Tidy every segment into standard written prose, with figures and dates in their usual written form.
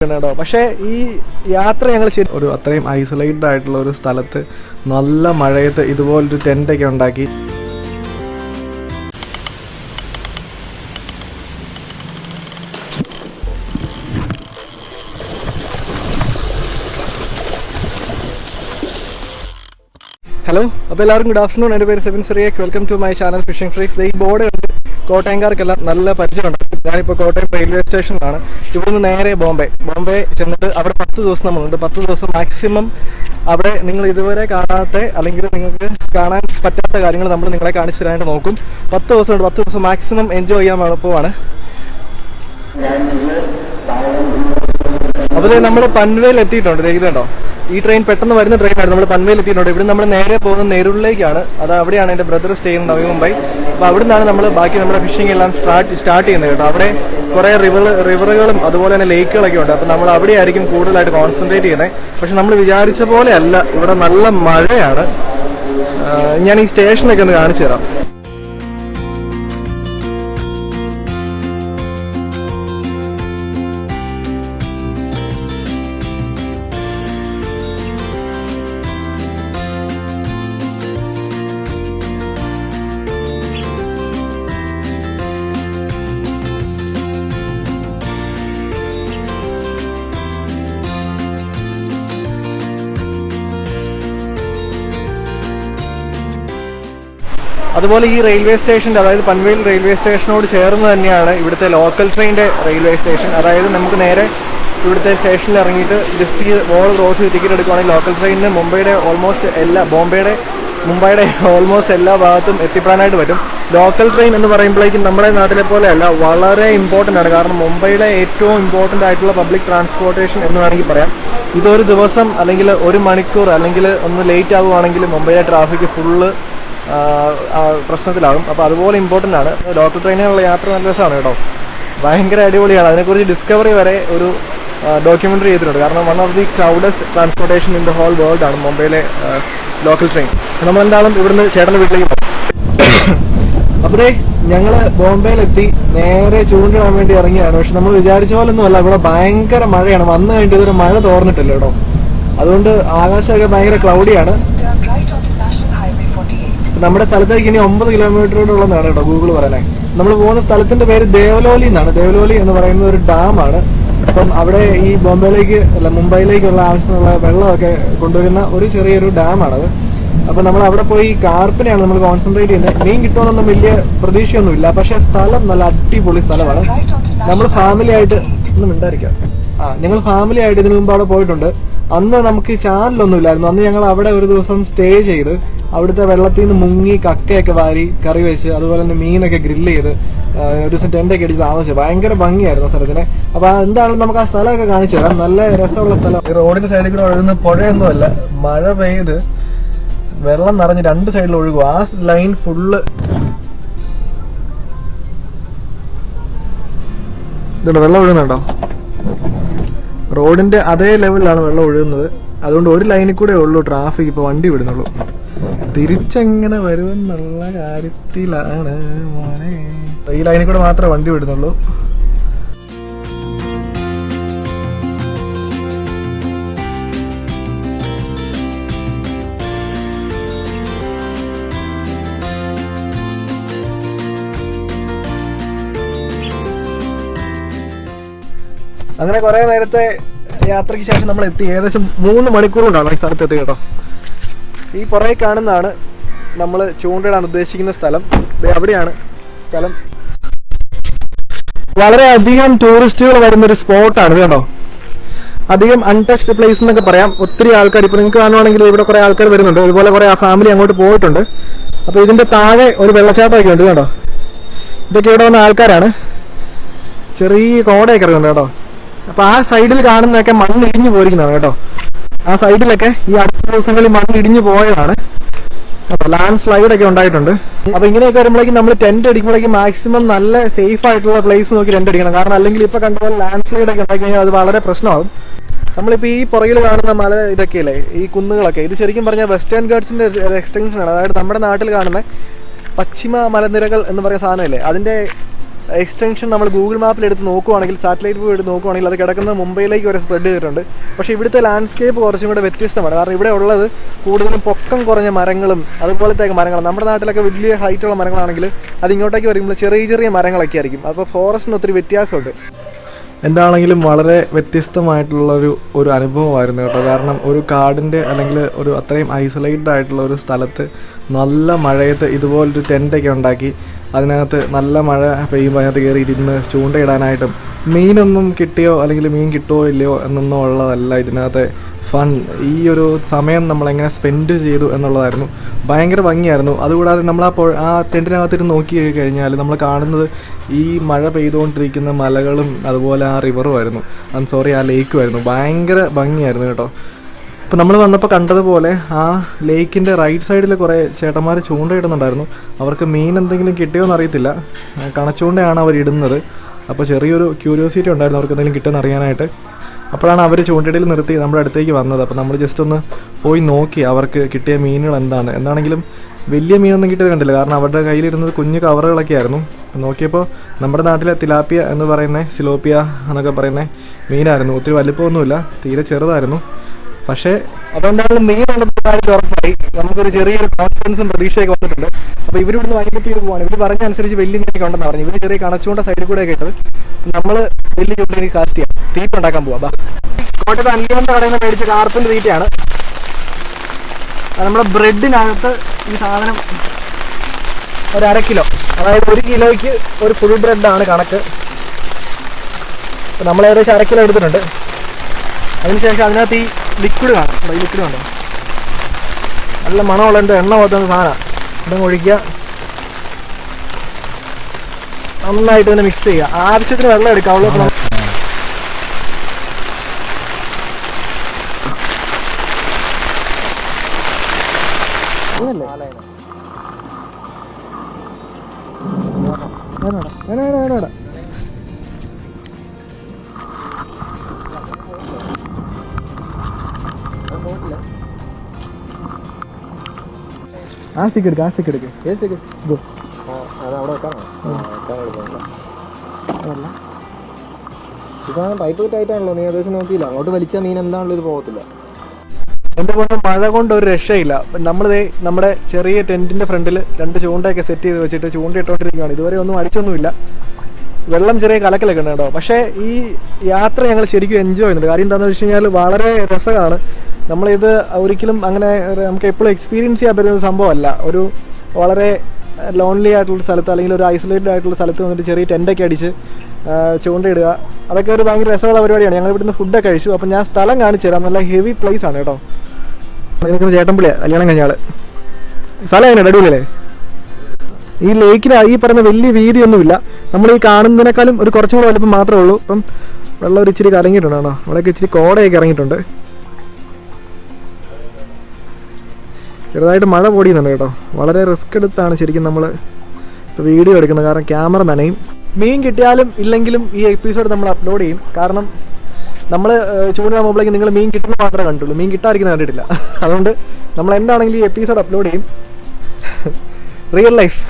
കേട്ടോ. പക്ഷേ ഈ യാത്ര ഞങ്ങൾ ഒരു അത്രയും ഐസൊലേറ്റഡ് ആയിട്ടുള്ള ഒരു സ്ഥലത്ത് നല്ല മഴയത്ത് ഇതുപോലൊരു ടെൻ്റൊക്കെ ഉണ്ടാക്കി ഹലോ, അപ്പോൾ എല്ലാവർക്കും ഗുഡ് ആഫ്റ്റർനൂൺ. എൻ്റെ പേര് Sebin Cyriac. Welcome to my channel Fishing Freaks. ഈ ബോർഡ് കോട്ടയംകാർക്കെല്ലാം നല്ല പരിചയമുണ്ട്. ഞാനിപ്പോൾ കോട്ടയം റെയിൽവേ സ്റ്റേഷനിലാണ്. ഇവിടുന്ന് നേരെ ബോംബെ ചെന്നിട്ട് അവിടെ 10 ദിവസം നമ്മളുണ്ട്. 10 ദിവസം മാക്സിമം അവിടെ നിങ്ങൾ ഇതുവരെ കാണാത്ത അല്ലെങ്കിൽ നിങ്ങൾക്ക് കാണാൻ പറ്റാത്ത കാര്യങ്ങൾ നമ്മൾ നിങ്ങളെ കാണിച്ചു തരാനായിട്ട് നോക്കും. 10 ദിവസമുണ്ട്. 10 ദിവസം മാക്സിമം എൻജോയ് ചെയ്യാൻ എളുപ്പമാണ്. അപ്പോൾ നമ്മൾ പൻവേൽ എത്തിയിട്ടുണ്ട്. ഇതുണ്ടോ, ഈ ട്രെയിൻ പെട്ടെന്ന് വരുന്ന ട്രെയിനാണ്. നമ്മൾ പൻവേൽ എത്തിയിട്ടുണ്ട്. ഇവിടെ നമ്മൾ നേരെ പോകുന്ന നെരൂരിലേക്കാണ്. അത് അവിടെയാണ് എൻ്റെ ബ്രദർ സ്റ്റേ ചെയ്യുന്നത്, നവി മുംബൈ. അപ്പോൾ അവിടെ നിന്നാണ് നമ്മൾ ബാക്കി നമ്മുടെ ഫിഷിംഗ് എല്ലാം സ്റ്റാർട്ട് ചെയ്യുന്നത് കേട്ടോ. അവിടെ കുറേ റിവറുകളും അതുപോലെ തന്നെ ലേക്കുകളൊക്കെ ഉണ്ട്. അപ്പോൾ നമ്മൾ അവിടെ ആയിരിക്കും കൂടുതലായിട്ട് കോൺസെൻട്രേറ്റ് ചെയ്യുന്നത്. പക്ഷെ നമ്മൾ വിചാരിച്ച പോലെ അല്ല, ഇവിടെ നല്ല മഴയാണ്. ഞാൻ ഈ സ്റ്റേഷനൊക്കെ ഒന്ന് കാണിച്ചു തരാം. അതുപോലെ ഈ റെയിൽവേ സ്റ്റേഷൻ്റെ, അതായത് പൻവേൽ റെയിൽവേ സ്റ്റേഷനോട് ചേർന്ന് തന്നെയാണ് ഇവിടുത്തെ ലോക്കൽ ട്രെയിനിൻ്റെ റെയിൽവേ സ്റ്റേഷൻ. അതായത് നമുക്ക് നേരെ ഇവിടുത്തെ സ്റ്റേഷനിൽ ഇറങ്ങിയിട്ട് ജസ്റ്റ് ഈ വോൾ ക്രോസ് ചെയ്ത് ടിക്കറ്റ് എടുക്കുകയാണെങ്കിൽ ലോക്കൽ ട്രെയിനിന് മുംബൈയുടെ ഓൾമോസ്റ്റ് എല്ലാ ഭാഗത്തും എത്തിപ്പെടാനായിട്ട് പറ്റും. ലോക്കൽ ട്രെയിൻ എന്ന് പറയുമ്പോഴേക്കും നമ്മുടെ നാട്ടിലെ പോലെയല്ല, വളരെ ഇമ്പോർട്ടൻ്റ് ആണ്. കാരണം മുംബൈയിലെ ഏറ്റവും ഇമ്പോർട്ടൻ്റ് ആയിട്ടുള്ള പബ്ലിക് ട്രാൻസ്പോർട്ടേഷൻ എന്ന് വേണമെങ്കിൽ പറയാം. ഇതൊരു ദിവസം അല്ലെങ്കിൽ ഒരു മണിക്കൂർ അല്ലെങ്കിൽ ഒന്ന് ലേറ്റ് ആവുകയാണെങ്കിൽ മുംബൈയിലെ ട്രാഫിക് ഫുള്ള് പ്രശ്നത്തിലാകും. അപ്പോൾ അതുപോലെ ഇമ്പോർട്ടൻ്റ് ആണ്. ലോക്കൽ ട്രെയിനിലുള്ള യാത്ര നല്ല രസമാണ് കേട്ടോ, ഭയങ്കര അടിപൊളിയാണ്. അതിനെക്കുറിച്ച് ഡിസ്കവറി വരെ ഒരു ഡോക്യുമെൻ്ററി ചെയ്തിട്ടുണ്ട്. കാരണം one of the crowdest transportation in the whole world ആണ് മുംബൈയിലെ ലോക്കൽ ട്രെയിൻ. നമ്മളെന്തായാലും ഇവിടുന്ന് ചേട്ടൻ്റെ വീട്ടിലേക്ക് പോകും. അപ്പോഴേ ഞങ്ങൾ ബോംബെയിലെത്തി നേരെ ചൂണ്ടിടാൻ വേണ്ടി ഇറങ്ങിയാണ്. പക്ഷെ നമ്മൾ വിചാരിച്ച പോലെ ഒന്നും അല്ല, ഇവിടെ ഭയങ്കര മഴയാണ്. വന്നു കഴിഞ്ഞിട്ട് ഇതൊരു മഴ തോർന്നിട്ടില്ല കേട്ടോ. അതുകൊണ്ട് ആകാശമൊക്കെ ഭയങ്കര ക്ലൗഡിയാണ്. നമ്മുടെ സ്ഥലത്തേക്ക് ഇനി 9 കിലോമീറ്ററോടുള്ളതാണ് കേട്ടോ ഗൂഗിൾ പറയണേ. നമ്മൾ പോകുന്ന സ്ഥലത്തിന്റെ പേര് ദേവലോലി എന്നാണ്. ദേവലോലി എന്ന് പറയുന്നത് ഒരു ഡാമാണ്. അപ്പം അവിടെ ഈ മുംബൈയിലേക്കുള്ള ആവശ്യമുള്ള വെള്ളമൊക്കെ കൊണ്ടുവരുന്ന ഒരു ചെറിയൊരു ഡാമാണത്. അപ്പം നമ്മൾ അവിടെ പോയി കാർപ്പിനെയാണ് നമ്മൾ കോൺസെൻട്രേറ്റ് ചെയ്യുന്നത്. മീൻ കിട്ടുമെന്നൊന്നും വലിയ പ്രതീക്ഷയൊന്നുമില്ല. പക്ഷെ സ്ഥലം നല്ല അടിപൊളി സ്ഥലമാണ്. നമ്മൾ ഫാമിലി ആയിട്ട് ഞങ്ങൾ ഫാമിലി ആയിട്ട് ഇതിനു മുമ്പ് അവിടെ പോയിട്ടുണ്ട്. അന്ന് നമുക്ക് ചാനലൊന്നും ഇല്ലായിരുന്നു. അന്ന് ഞങ്ങൾ അവിടെ ഒരു ദിവസം സ്റ്റേ ചെയ്ത് അവിടുത്തെ വെള്ളത്തിൽ നിന്ന് മുങ്ങി കക്കയൊക്കെ വാരി കറി വെച്ച് അതുപോലെ തന്നെ മീനൊക്കെ ഗ്രില്ല് ചെയ്ത് ഒരു ദിവസം ടെൻ്റൊക്കെ അടിച്ച് താമസിച്ചു. ഭയങ്കര ഭംഗിയായിരുന്നു സ്ഥലത്തിന്. അപ്പൊ എന്താണെങ്കിലും നമുക്ക് ആ സ്ഥലമൊക്കെ കാണിച്ചു തരാം. നല്ല രസമുള്ള സ്ഥലം. ഈ റോഡിന്റെ സൈഡിൽ കൂടെ ഒഴുകുന്ന പുഴയൊന്നുമല്ല, മഴ പെയ്ത് വെള്ളം നിറഞ്ഞ് 2 സൈഡിൽ ഒഴുകും. ആ ലൈൻ ഫുള്ള് ഇതുണ്ട്, വെള്ളം ഒഴുകുന്നുണ്ടോ? റോഡിന്റെ അതേ ലെവലിലാണ് വെള്ളം ഒഴുകുന്നത്. അതുകൊണ്ട് ഒരു ലൈനിൽ കൂടെ ഉള്ളൂ ട്രാഫിക്. ഇപ്പൊ വണ്ടി വിടുന്നുള്ളൂ. തിരിച്ചെങ്ങനെ വരുമെന്നുള്ള കാര്യത്തിലാണ് മോനെ. ഈ ലൈനിൽ കൂടെ മാത്രമേ വണ്ടി വിടുന്നുള്ളൂ. അങ്ങനെ കുറെ നേരത്തെ യാത്രയ്ക്ക് ശേഷം നമ്മൾ എത്തി. ഏകദേശം 3 മണിക്കൂർ കൊണ്ടാണ് ഈ സ്ഥലത്ത് എത്തി കേട്ടോ. ഈ പുറകെ കാണുന്നതാണ് നമ്മൾ ചൂണ്ടിടാൻ ഉദ്ദേശിക്കുന്ന സ്ഥലം. അവിടെയാണ് സ്ഥലം. വളരെയധികം ടൂറിസ്റ്റുകൾ വരുന്നൊരു സ്പോട്ടാണ് കേട്ടോ. അധികം അൺടച്ച്ഡ് പ്ലേസ് എന്നൊക്കെ പറയാം. ഒത്തിരി ആൾക്കാർ ഇപ്പോൾ നിങ്ങൾക്ക് കാണുവാണെങ്കിൽ ഇവിടെ കുറെ ആൾക്കാർ വരുന്നുണ്ട്. അതുപോലെ കുറെ ഫാമിലി അങ്ങോട്ട് പോയിട്ടുണ്ട്. അപ്പോൾ ഇതിന്റെ താഴെ ഒരു വെള്ളച്ചാട്ടമൊക്കെ ഉണ്ട് കേട്ടോ. ഇതൊക്കെ ഇവിടെ വന്ന ആൾക്കാരാണ്. ചെറിയ കോടയൊക്കെ ഇറങ്ങുന്നുണ്ട് കേട്ടോ. അപ്പൊ ആ സൈഡിൽ കാണുന്നതൊക്കെ മണ്ണ് ഇടിഞ്ഞു പോയിരിക്കുന്നതാണ് കേട്ടോ. ആ സൈഡിലൊക്കെ ഈ അടുത്ത ദിവസങ്ങളിൽ മണ്ണ് ഇടിഞ്ഞു പോയതാണ്. ലാൻഡ് സ്ലൈഡ് ഒക്കെ ഉണ്ടായിട്ടുണ്ട്. അപ്പൊ ഇങ്ങനെയൊക്കെ വരുമ്പോഴേക്കും നമ്മൾ ടെന്റ് അടിക്കുമ്പോഴേക്കും മാക്സിമം നല്ല സേഫ് ആയിട്ടുള്ള പ്ലേസ് നോക്കി ടെന്റ് അടിക്കണം. കാരണം അല്ലെങ്കിൽ ഇപ്പൊ കണ്ടപോലെ ലാൻഡ് സ്ലൈഡ് ഒക്കെ ഉണ്ടാക്കി കഴിഞ്ഞാൽ അത് വളരെ പ്രശ്നമാകും. നമ്മളിപ്പോ ഈ പുറകിൽ കാണുന്ന മല ഇതൊക്കെയല്ലേ, ഈ കുന്നുകളൊക്കെ, ഇത് ശരിക്കും പറഞ്ഞാൽ വെസ്റ്റേൺ ഗാർഡ്സിന്റെ എക്സ്റ്റൻഷൻ ആണ്. അതായത് നമ്മുടെ നാട്ടിൽ കാണുന്ന പശ്ചിമ മലനിരകൾ എന്ന് പറയുന്ന സാധനമല്ലേ, അതിന്റെ എക്സ്റ്റൻഷൻ നമ്മൾ ഗൂഗിൾ മാപ്പിൽ എടുത്ത് നോക്കുവാണെങ്കിൽ, സാറ്റലൈറ്റ് വ്യൂ എടുത്ത് നോക്കുവാണെങ്കിൽ അത് കിടക്കുന്നത് മുംബൈയിലേക്ക് വരെ സ്പ്രെഡ് ചെയ്തിട്ടുണ്ട്. പക്ഷേ ഇവിടുത്തെ ലാൻഡ്സ്കേപ്പ് കുറച്ചും കൂടെ വ്യത്യസ്തമാണ്. കാരണം ഇവിടെ ഉള്ളത് കൂടുതലും പൊക്കം കുറഞ്ഞ മരങ്ങളും അതുപോലത്തെ മരങ്ങളും. നമ്മുടെ നാട്ടിലൊക്കെ വലിയ ഹൈറ്റുള്ള മരങ്ങളാണെങ്കിൽ അത് ഇങ്ങോട്ടേക്ക് വരുമ്പോൾ ചെറിയ ചെറിയ മരങ്ങളൊക്കെ ആയിരിക്കും. അപ്പോൾ ഫോറസ്റ്റിന് ഒത്തിരി വ്യത്യാസമുണ്ട്. എന്താണെങ്കിലും വളരെ വ്യത്യസ്തമായിട്ടുള്ളൊരു അനുഭവമായിരുന്നു കേട്ടോ. കാരണം ഒരു കാടിൻ്റെ അല്ലെങ്കിൽ ഒരു അത്രയും ഐസൊലേറ്റഡ് ആയിട്ടുള്ള ഒരു സ്ഥലത്ത് നല്ല മഴയത്ത് ഇതുപോലൊരു ടെൻ്റൊക്കെ ഉണ്ടാക്കി അതിനകത്ത് നല്ല മഴ പെയ്യുമ്പോൾ അതിനകത്ത് കയറി ഇരുന്ന് ചൂണ്ടയിടാനായിട്ടും മീനൊന്നും കിട്ടിയോ അല്ലെങ്കിൽ മീൻ കിട്ടുമോ ഇല്ലയോ എന്നൊന്നും ഉള്ളതല്ല ഇതിനകത്തെ ഫൺ. ഈ ഒരു സമയം നമ്മളെങ്ങനെ സ്പെൻഡ് ചെയ്തു എന്നുള്ളതായിരുന്നു. ഭയങ്കര ഭംഗിയായിരുന്നു. അതുകൂടാതെ നമ്മൾ ആ ടെൻറ്റിനകത്തിരുന്ന് നോക്കി കഴിഞ്ഞാൽ നമ്മൾ കാണുന്നത് ഈ മഴ പെയ്തുകൊണ്ടിരിക്കുന്ന മലകളും അതുപോലെ ആ റിവറും ആയിരുന്നു. ആ ലേക്കുമായിരുന്നു. ഭയങ്കര ഭംഗിയായിരുന്നു കേട്ടോ. അപ്പോൾ നമ്മൾ വന്നപ്പോൾ കണ്ടതുപോലെ ആ ലേക്കിൻ്റെ റൈറ്റ് സൈഡിൽ കുറേ ചേട്ടന്മാർ ചൂണ്ടയിടുന്നുണ്ടായിരുന്നു. അവർക്ക് മീൻ എന്തെങ്കിലും കിട്ടിയോന്ന് അറിയത്തില്ല. കണച്ചൂണ്ടയാണ് അവരിടുന്നത്. അപ്പോൾ ചെറിയൊരു ക്യൂരിയോസിറ്റി ഉണ്ടായിരുന്നു അവർക്ക് എന്തെങ്കിലും കിട്ടുമെന്ന് അറിയാനായിട്ട്. അപ്പോഴാണ് അവർ ചൂണ്ടയിടയിൽ നിർത്തി നമ്മുടെ അടുത്തേക്ക് വന്നത്. അപ്പോൾ നമ്മൾ ജസ്റ്റ് ഒന്ന് പോയി നോക്കി അവർക്ക് കിട്ടിയ മീനുകൾ എന്താണെങ്കിലും വലിയ മീനൊന്നും കിട്ടിയത് കണ്ടില്ല. കാരണം അവരുടെ കയ്യിലിരുന്നത് കുഞ്ഞു കവറുകളൊക്കെ ആയിരുന്നു. നോക്കിയപ്പോൾ നമ്മുടെ നാട്ടിലെ തിലാപ്പിയ എന്ന് പറയുന്ന സിലോപ്പിയ എന്നൊക്കെ പറയുന്ന മീനായിരുന്നു. ഒത്തിരി വലിപ്പമൊന്നുമില്ല, തീരെ ചെറുതായിരുന്നു. പക്ഷേ അതെന്തായാലും മീനുണ്ടെന്ന് കാര്യം ഉറപ്പായി. നമുക്കൊരു ചെറിയൊരു കോൺഫിഡൻസും പ്രതീക്ഷയൊക്കെ വന്നിട്ടുണ്ട്. അപ്പോൾ ഇവരിവിടുന്ന് വൈകിട്ട് ചെയ്ത് പോവാണ്. ഇവർ പറഞ്ഞ അനുസരിച്ച് വലിയ മീനൊക്കെ ഉണ്ടെന്ന് പറഞ്ഞു. ഇവർ ചെറിയ കണച്ചുകൊണ്ട സൈഡിൽ കൂടെ ഒക്കെ ഇട്ടത്. നമ്മൾ വലിയ ചൂണ്ടിലേക്ക് കാസ്റ്റ് ചെയ്യാം, തീറ്റ ഉണ്ടാക്കാൻ പോവാം. കോട്ടയത്ത് അൻലിവന്റെ കടയിൽ നിന്ന് മേടിച്ച കാർപ്പിൻ്റെ തീറ്റയാണ്. നമ്മുടെ ബ്രെഡിനകത്ത് ഈ സാധനം ഒരു 1/2 കിലോ, അതായത് 1 കിലോയ്ക്ക് ഒരു ഫുൾ ബ്രെഡാണ് കണക്ക്. നമ്മൾ ഏകദേശം 1/2 കിലോ എടുത്തിട്ടുണ്ട്. അതിനുശേഷം അതിനകത്ത് ഈ ലിക്വിഡ് കാണും. ഈ ലിക്വിഡ് കണ്ടോ, നല്ല മണമുള്ള എന്തോ എണ്ണ പോലത്തെ സാധനം. ഇതങ്ങ് ഒഴിക്കുക, നന്നായിട്ട് തന്നെ മിക്സ് ചെയ്യുക. ആവശ്യത്തിന് വെള്ളം എടുക്കാവുള്ളൂ. പൈപ്പ് ടൈറ്റാണല്ലോ, നീ ഏകദേശം നോക്കിയില്ല. അങ്ങോട്ട് വലിച്ച മീൻ എന്താണല്ലോ ഇത് പോകത്തില്ല. എൻ്റെ കൊണ്ട് മഴ കൊണ്ട് ഒരു രക്ഷയില്ല. നമ്മുടെ ചെറിയ ടെൻറ്റിൻ്റെ ഫ്രണ്ടിൽ 2 ചൂണ്ടയൊക്കെ സെറ്റ് ചെയ്ത് വെച്ചിട്ട് ചൂണ്ടയിട്ടോണ്ടിരിക്കുകയാണ്. ഇതുവരെ ഒന്നും അടിച്ചൊന്നുമില്ല. വെള്ളം ചെറിയ കലക്കലൊക്കെ ഉണ്ട് കേട്ടോ. പക്ഷേ ഈ യാത്ര ഞങ്ങൾ ശരിക്കും എൻജോയ് ചെയ്യുന്നുണ്ട്. കാര്യം എന്താണെന്ന് വെച്ച് കഴിഞ്ഞാൽ വളരെ രസമാണ്. നമ്മളിത് ഒരിക്കലും അങ്ങനെ നമുക്ക് എപ്പോഴും എക്സ്പീരിയൻസ് ചെയ്യാൻ പറ്റുന്ന സംഭവമല്ല. ഒരു വളരെ ലോൺലി ആയിട്ടുള്ള സ്ഥലത്ത് അല്ലെങ്കിൽ ഒരു ഐസൊലേറ്റഡ് ആയിട്ടുള്ള സ്ഥലത്ത് വന്നിട്ട് ചെറിയ ടെൻ്റൊക്കെ അടിച്ച് ചൂണ്ടയിടുക, അതൊക്കെ ഒരു ഭയങ്കര രസമുള്ള പരിപാടിയാണ്. ഞങ്ങൾ ഇവിടുന്ന് ഫുഡൊക്കെ കഴിച്ചു. അപ്പം ഞാൻ സ്ഥലം കാണിച്ചു തരാം. നല്ല ഹെവി പ്ലേസ് ആണ് കേട്ടോ. നിൽക്കുന്ന ചേട്ടൻപിള്ളിയാണ്, കല്യാണം കഴിഞ്ഞ ആൾ. സ്ഥലം എങ്ങനെയാണ്, അടിപൊളിയല്ലേ? ഈ ലേക്കിന് ഈ പറഞ്ഞ വലിയ വീതിയൊന്നുമില്ല. നമ്മൾ ഈ കാണുന്നതിനേക്കാളും ഒരു കുറച്ചും കൂടെ വലുപ്പം മാത്രമേ ഉള്ളൂ. ഇപ്പം വെള്ളം ഒരു ഇച്ചിരി കലങ്ങിയിട്ടുണ്ട് കേട്ടോ. അവിടെയൊക്കെ ഇച്ചിരി കോടയൊക്കെ ഇറങ്ങിയിട്ടുണ്ട്. ചെറുതായിട്ട് മഴ പൊടിയുന്നുണ്ട് കേട്ടോ. വളരെ റിസ്ക് എടുത്താണ് ശരിക്കും നമ്മൾ ഇപ്പോൾ വീഡിയോ എടുക്കുന്നത്. കാരണം ക്യാമറ നനയും. മീൻ കിട്ടിയാലും ഇല്ലെങ്കിലും ഈ എപ്പിസോഡ് നമ്മൾ അപ്ലോഡ് ചെയ്യും. കാരണം നമ്മൾ ചൂണ്ടിടാൻ പോകുമ്പോഴേക്കും നിങ്ങൾ മീൻ കിട്ടുന്ന മാത്രമേ കണ്ടുള്ളൂ, മീൻ കിട്ടാതിരിക്കുന്നത് കണ്ടിട്ടില്ല. അതുകൊണ്ട് നമ്മൾ എന്താണെങ്കിലും ഈ എപ്പിസോഡ് അപ്ലോഡ് ചെയ്യും. Real life.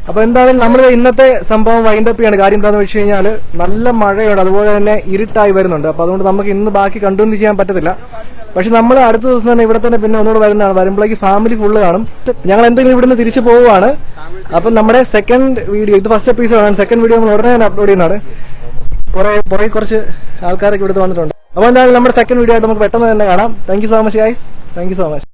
അപ്പൊ എന്തായാലും നമ്മൾ ഇന്നത്തെ സംഭവം വൈൻഡപ്പ് ചെയ്യാണ്. കാര്യം എന്താണെന്ന് വെച്ച് കഴിഞ്ഞാൽ നല്ല മഴയുണ്ട്, അതുപോലെ തന്നെ ഇരുട്ടായി വരുന്നുണ്ട്. അപ്പൊ അതുകൊണ്ട് നമുക്ക് ഇന്ന് ബാക്കി കണ്ടിന്യൂ ചെയ്യാൻ പറ്റത്തില്ല. പക്ഷെ നമ്മൾ അടുത്ത ദിവസം തന്നെ ഇവിടെ തന്നെ പിന്നെ ഒന്നുകൂടെ വരുന്നതാണ്. വരുമ്പോഴേക്ക് ഫാമിലി ഫുള്ള് കാണും. ഞങ്ങൾ എന്തെങ്കിലും ഇവിടുന്ന് തിരിച്ചു പോവുകയാണ്. അപ്പം നമ്മുടെ സെക്കൻഡ് വീഡിയോ, ഇത് ഫസ്റ്റ് എപ്പിസോഡാണ്. സെക്കൻഡ് വീഡിയോ നമ്മൾ ഉടനെ തന്നെ അപ്ലോഡ് ചെയ്യുന്നതാണ്. പുറകെ കുറച്ച് ആൾക്കാരൊക്കെ ഇവിടുത്തെ വന്നിട്ടുണ്ട്. അപ്പോൾ എന്തായാലും നമ്മുടെ സെക്കൻഡ് വീഡിയോ ആയിട്ട് നമുക്ക് പെട്ടെന്ന് തന്നെ കാണാം. Thank you so much guys. Thank you so much.